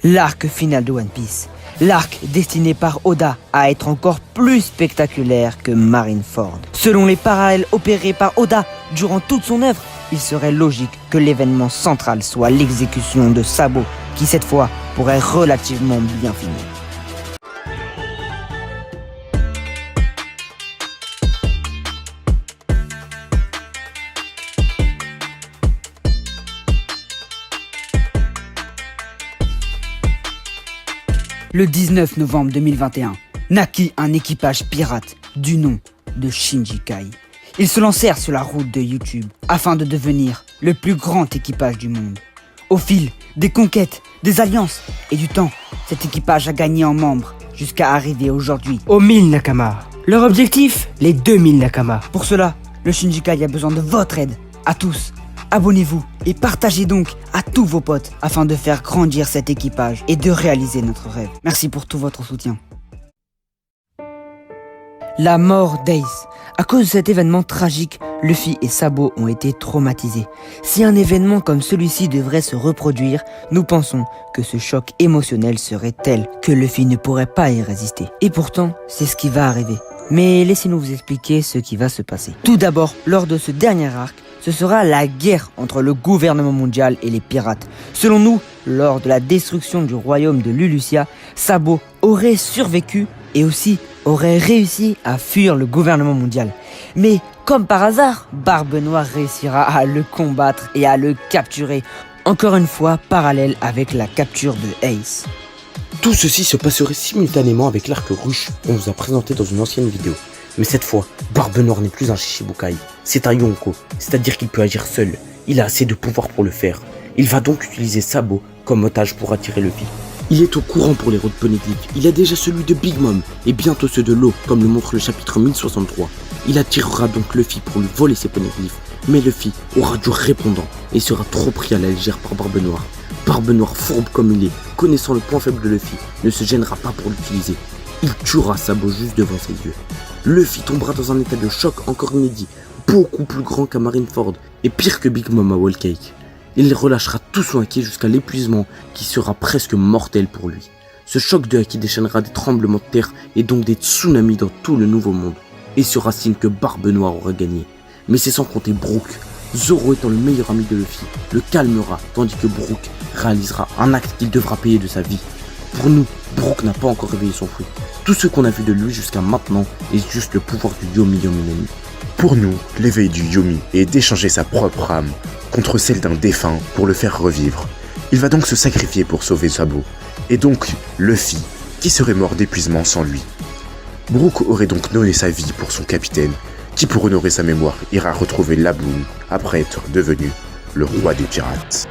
L'arc final de One Piece. L'arc destiné par Oda à être encore plus spectaculaire que Marineford. Selon les parallèles opérés par Oda durant toute son œuvre, il serait logique que l'événement central soit l'exécution de Sabo, qui cette fois pourrait relativement bien finir. Le 19 novembre 2021, naquit un équipage pirate du nom de Shinji Kai. Ils se lancèrent sur la route de YouTube afin de devenir le plus grand équipage du monde. Au fil des conquêtes, des alliances et du temps, cet équipage a gagné en membres jusqu'à arriver aujourd'hui aux 1000 Nakama. Leur objectif, les 2000 Nakama. Pour cela, le Shinji Kai a besoin de votre aide, à tous. Abonnez-vous et partagez donc à tous vos potes afin de faire grandir cet équipage et de réaliser notre rêve. Merci pour tout votre soutien. La mort d'Ace. À cause de cet événement tragique, Luffy et Sabo ont été traumatisés. Si un événement comme celui-ci devrait se reproduire, nous pensons que ce choc émotionnel serait tel que Luffy ne pourrait pas y résister. Et pourtant, c'est ce qui va arriver. Mais laissez-nous vous expliquer ce qui va se passer. Tout d'abord, lors de ce dernier arc, ce sera la guerre entre le gouvernement mondial et les pirates. Selon nous, lors de la destruction du royaume de Lulusia, Sabo aurait survécu et aussi aurait réussi à fuir le gouvernement mondial. Mais comme par hasard, Barbe Noire réussira à le combattre et à le capturer. Encore une fois, parallèle avec la capture de Ace. Tout ceci se passerait simultanément avec l'arc ruche qu'on vous a présenté dans une ancienne vidéo. Mais cette fois, Barbe Noire n'est plus un Shichibukai, c'est un Yonko, c'est-à-dire qu'il peut agir seul. Il a assez de pouvoir pour le faire. Il va donc utiliser Sabo comme otage pour attirer Luffy. Il est au courant pour les routes poneglyphes. Il a déjà celui de Big Mom et bientôt ceux de l'eau, comme le montre le chapitre 1063. Il attirera donc Luffy pour lui voler ses poneglyphes. Mais Luffy aura du répondant et sera trop pris à la légère par Barbe Noire. Barbe Noire, fourbe comme il est, connaissant le point faible de Luffy, ne se gênera pas pour l'utiliser. Il tuera Sabo juste devant ses yeux. Luffy tombera dans un état de choc encore inédit, beaucoup plus grand qu'à Marineford et pire que Big Mom à Whole Cake. Il relâchera tout son haki jusqu'à l'épuisement qui sera presque mortel pour lui. Ce choc de haki déchaînera des tremblements de terre et donc des tsunamis dans tout le nouveau monde. Et sera signe que Barbe Noire aura gagné. Mais c'est sans compter Brook. Zoro étant le meilleur ami de Luffy, le calmera tandis que Brook réalisera un acte qu'il devra payer de sa vie. Pour nous, Brook n'a pas encore réveillé son fruit. Tout ce qu'on a vu de lui jusqu'à maintenant est juste le pouvoir du Yomi Yomi Nami. Pour nous, l'éveil du Yomi est d'échanger sa propre âme contre celle d'un défunt pour le faire revivre. Il va donc se sacrifier pour sauver Sabo, et donc Luffy, qui serait mort d'épuisement sans lui. Brook aurait donc donné sa vie pour son capitaine, qui pour honorer sa mémoire ira retrouver Laboon après être devenu le roi des pirates.